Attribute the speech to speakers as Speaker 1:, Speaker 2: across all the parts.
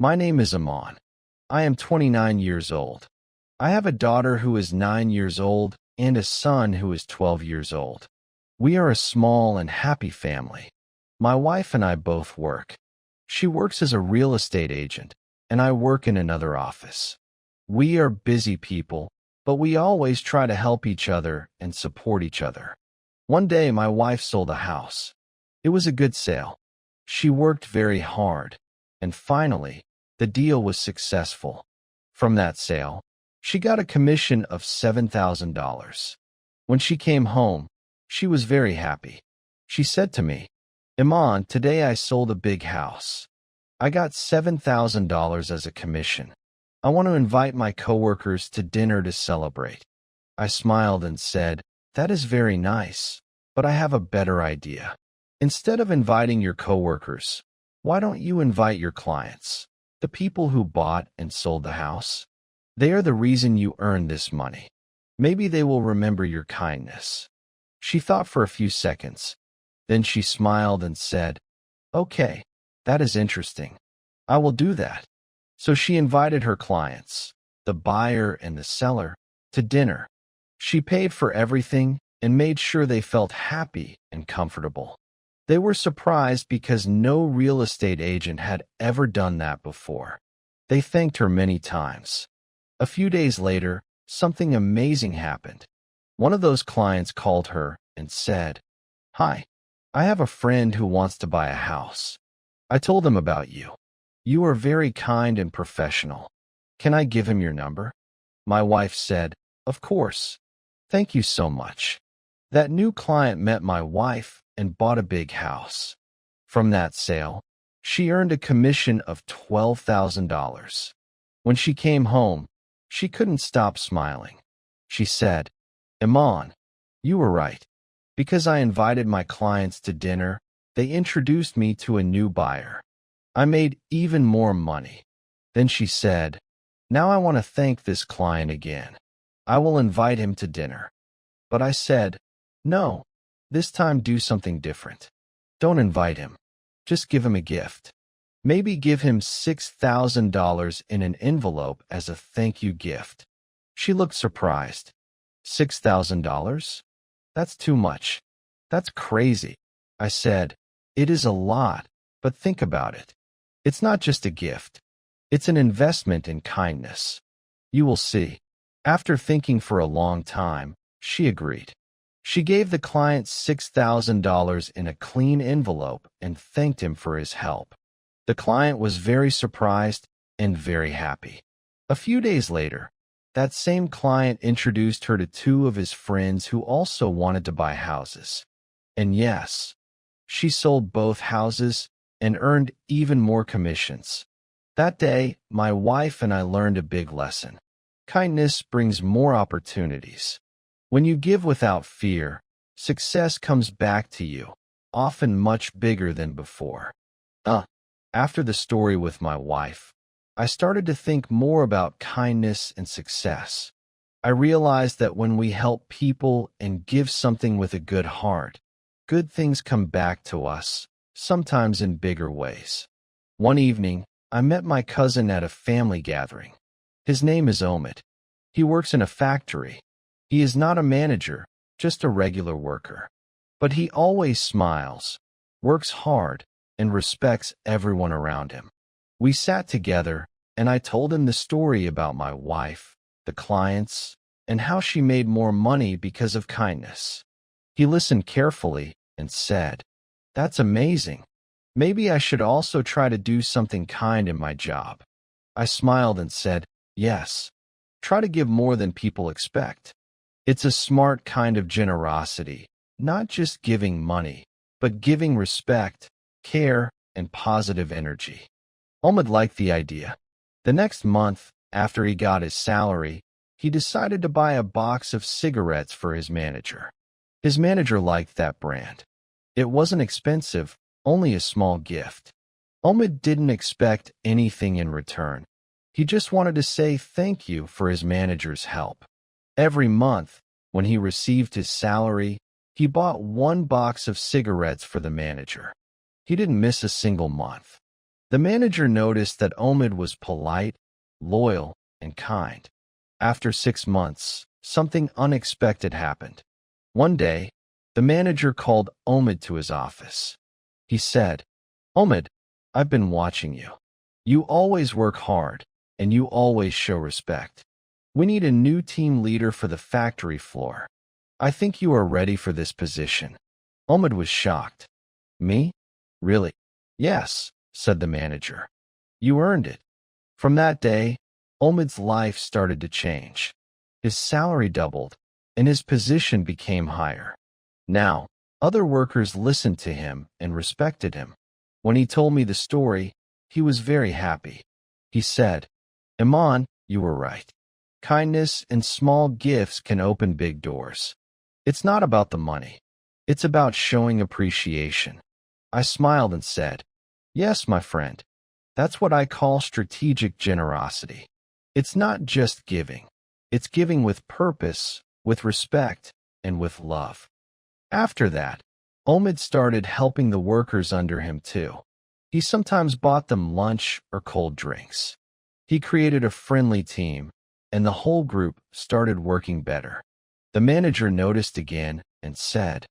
Speaker 1: My name is Aman. I am 29 years old. I have a daughter who is 9 years old and a son who is 12 years old. We are a small and happy family. My wife and I both work. She works as a real estate agent, and I work in another office. We are busy people, but we always try to help each other and support each other. One day, my wife sold a house. It was a good sale. She worked very hard, and finally, the deal was successful. From that sale, she got a commission of $7,000. When she came home, she was very happy. She said to me, "Iman, today I sold a big house. I got $7,000 as a commission. I want to invite my coworkers to dinner to celebrate." I smiled and said, "That is very nice, but I have a better idea. Instead of inviting your coworkers, why don't you invite your clients, the people who bought and sold the house? They are the reason you earned this money. Maybe they will remember your kindness." She thought for a few seconds. Then she smiled and said, "Okay, that is interesting. I will do that." So she invited her clients, the buyer and the seller, to dinner. She paid for everything and made sure they felt happy and comfortable. They were surprised because no real estate agent had ever done that before. They thanked her many times. A few days later, something amazing happened. One of those clients called her and said, "Hi, I have a friend who wants to buy a house. I told him about you. You are very kind and professional. Can I give him your number?" My wife said, "Of course. Thank you so much." That new client met my wife and bought a big house. From that sale, she earned a commission of $12,000. When she came home, she couldn't stop smiling. She said, "Iman, you were right. Because I invited my clients to dinner, they introduced me to a new buyer. I made even more money." Then she said, "Now I want to thank this client again. I will invite him to dinner." But I said, "No, this time do something different. Don't invite him. Just give him a gift. Maybe give him $6,000 in an envelope as a thank you gift." She looked surprised. $6,000? That's too much. That's crazy. I said, "It is a lot, but think about it. It's not just a gift. It's an investment in kindness. You will see." After thinking for a long time, she agreed. She gave the client $6,000 in a clean envelope and thanked him for his help. The client was very surprised and very happy. A few days later, that same client introduced her to two of his friends who also wanted to buy houses. And yes, she sold both houses and earned even more commissions. That day, my wife and I learned a big lesson. Kindness brings more opportunities. When you give without fear, success comes back to you, often much bigger than before. After the story with my wife, I started to think more about kindness and success. I realized that when we help people and give something with a good heart, good things come back to us, sometimes in bigger ways. One evening, I met my cousin at a family gathering. His name is Omid. He works in a factory. He is not a manager, just a regular worker. But he always smiles, works hard, and respects everyone around him. We sat together, and I told him the story about my wife, the clients, and how she made more money because of kindness. He listened carefully and said, "That's amazing. Maybe I should also try to do something kind in my job." I smiled and said, "Yes. Try to give more than people expect. It's a smart kind of generosity, not just giving money, but giving respect, care, and positive energy." Omid liked the idea. The next month, after he got his salary, he decided to buy a box of cigarettes for his manager. His manager liked that brand. It wasn't expensive, only a small gift. Omid didn't expect anything in return. He just wanted to say thank you for his manager's help. Every month, when he received his salary, he bought one box of cigarettes for the manager. He didn't miss a single month. The manager noticed that Omid was polite, loyal, and kind. After 6 months, something unexpected happened. One day, the manager called Omid to his office. He said, "Omid, I've been watching you. You always work hard, and you always show respect. We need a new team leader for the factory floor. I think you are ready for this position." Omid was shocked. "Me? Really?" "Yes," said the manager. "You earned it." From that day, Omid's life started to change. His salary doubled, and his position became higher. Now, other workers listened to him and respected him. When he told me the story, he was very happy. He said, "Iman, you were right. Kindness and small gifts can open big doors. It's not about the money. It's about showing appreciation." I smiled and said, "Yes, my friend. That's what I call strategic generosity. It's not just giving. It's giving with purpose, with respect, and with love." After that, Omid started helping the workers under him too. He sometimes bought them lunch or cold drinks. He created a friendly team, and the whole group started working better. The manager noticed again and said,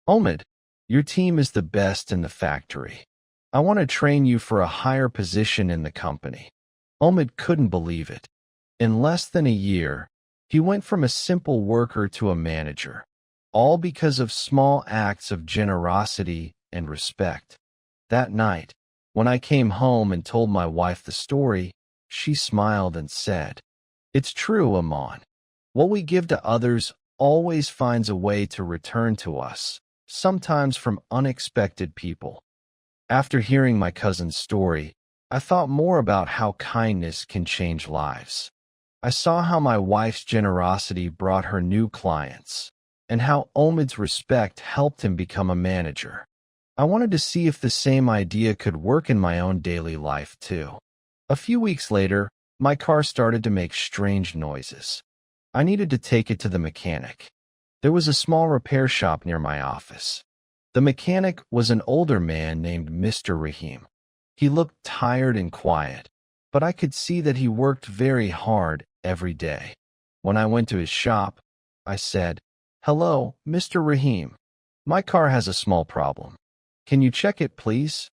Speaker 1: "Omid, your team is the best in the factory. I want to train you for a higher position in the company." Omid couldn't believe it. In less than a year, he went from a simple worker to a manager, all because of small acts of generosity and respect. That night, when I came home and told my wife the story, she smiled and said, "It's true, Iman. What we give to others always finds a way to return to us, sometimes from unexpected people." After hearing my cousin's story, I thought more about how kindness can change lives. I saw how my wife's generosity brought her new clients, and how Omid's respect helped him become a manager. I wanted to see if the same idea could work in my own daily life too. A few weeks later, my car started to make strange noises. I needed to take it to the mechanic. There was a small repair shop near my office. The mechanic was an older man named Mr. Rahim. He looked tired and quiet, but I could see that he worked very hard every day. When I went to his shop, I said, "Hello, Mr. Rahim. My car has a small problem. Can you check it, please?"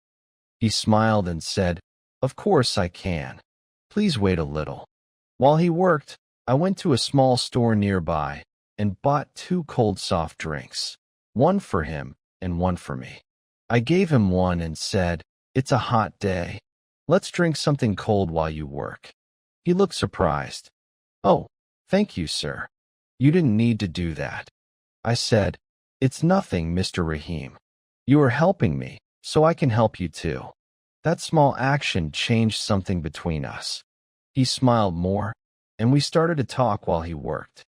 Speaker 1: He smiled and said, "Of course I can. Please wait a little." While he worked, I went to a small store nearby and bought 2 cold soft drinks, one for him and one for me. I gave him one and said, "It's a hot day. Let's drink something cold while you work." He looked surprised. "Oh, thank you, sir. You didn't need to do that." I said, "It's nothing, Mr. Rahim. You are helping me, so I can help you too." That small action changed something between us. He smiled more, and we started to talk while he worked.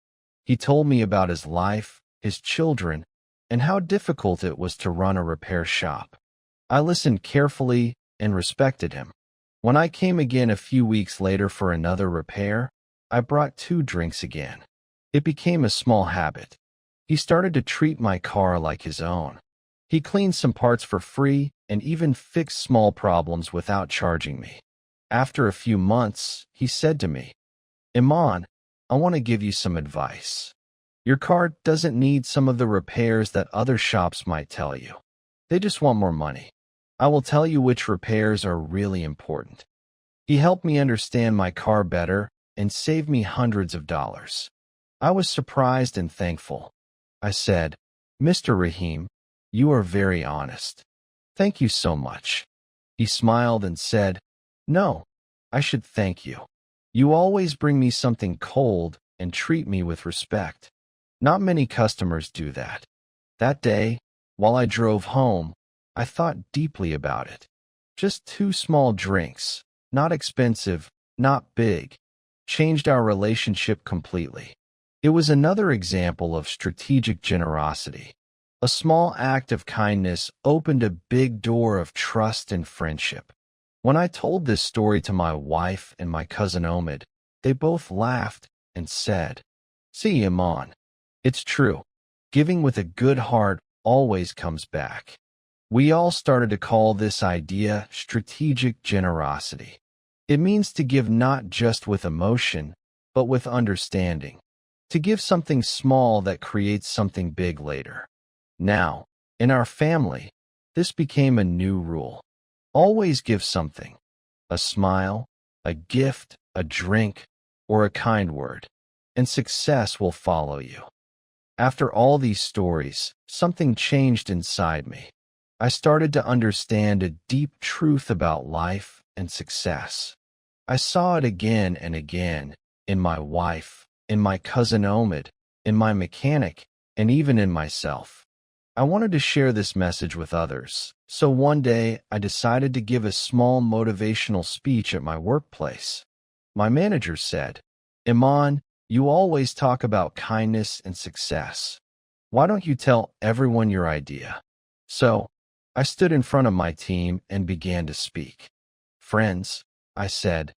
Speaker 1: He told me about his life, his children, and how difficult it was to run a repair shop. I listened carefully and respected him. When I came again a few weeks later for another repair, I brought 2 drinks again. It became a small habit. He started to treat my car like his own. He cleaned some parts for free and even fixed small problems without charging me. After a few months, he said to me, "Iman, I want to give you some advice. Your car doesn't need some of the repairs that other shops might tell you. They just want more money. I will tell you which repairs are really important." He helped me understand my car better and saved me hundreds of dollars. I was surprised and thankful. I said, "Mr. Rahim, you are very honest. Thank you so much." He smiled and said, "No, I should thank you. You always bring me something cold and treat me with respect. Not many customers do that." That day, while I drove home, I thought deeply about it. Just 2 small drinks, not expensive, not big, changed our relationship completely. It was another example of strategic generosity. A small act of kindness opened a big door of trust and friendship. When I told this story to my wife and my cousin Omid, they both laughed and said, "See, Iman, it's true. Giving with a good heart always comes back." We all started to call this idea strategic generosity. It means to give not just with emotion, but with understanding. To give something small that creates something big later. Now, in our family, this became a new rule. Always give something. A smile, a gift, a drink, or a kind word, and success will follow you. After all these stories, something changed inside me. I started to understand a deep truth about life and success. I saw it again and again in my wife, in my cousin Omid, in my mechanic, and even in myself. I wanted to share this message with others, so one day I decided to give a small motivational speech at my workplace. My manager said, "Iman, you always talk about kindness and success. Why don't you tell everyone your idea?" So, I stood in front of my team and began to speak. "Friends," I said,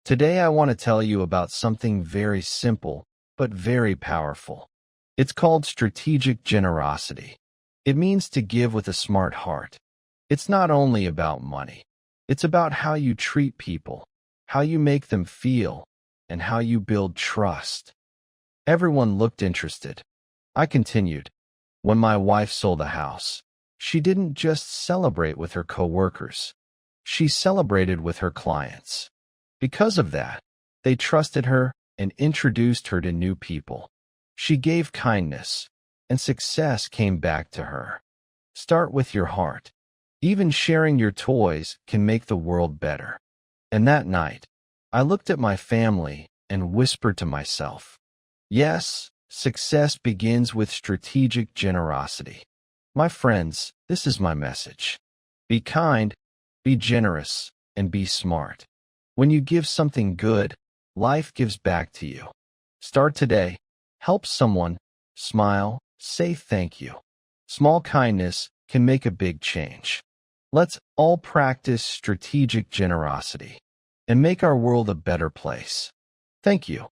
Speaker 1: "today I want to tell you about something very simple, but very powerful. It's called strategic generosity. It means to give with a smart heart. It's not only about money. It's about how you treat people, how you make them feel, and how you build trust." Everyone looked interested. I continued, "When my wife sold a house, she didn't just celebrate with her coworkers. She celebrated with her clients. Because of that, they trusted her and introduced her to new people. She gave kindness, and success came back to her. Start with your heart. Even sharing your toys can make the world better." And that night, I looked at my family and whispered to myself, "Yes, success begins with strategic generosity." My friends, this is my message. Be kind, be generous, and be smart. When you give something good, life gives back to you. Start today. Help someone. Smile. Say thank you. Small kindness can make a big change. Let's all practice strategic generosity and make our world a better place. Thank you.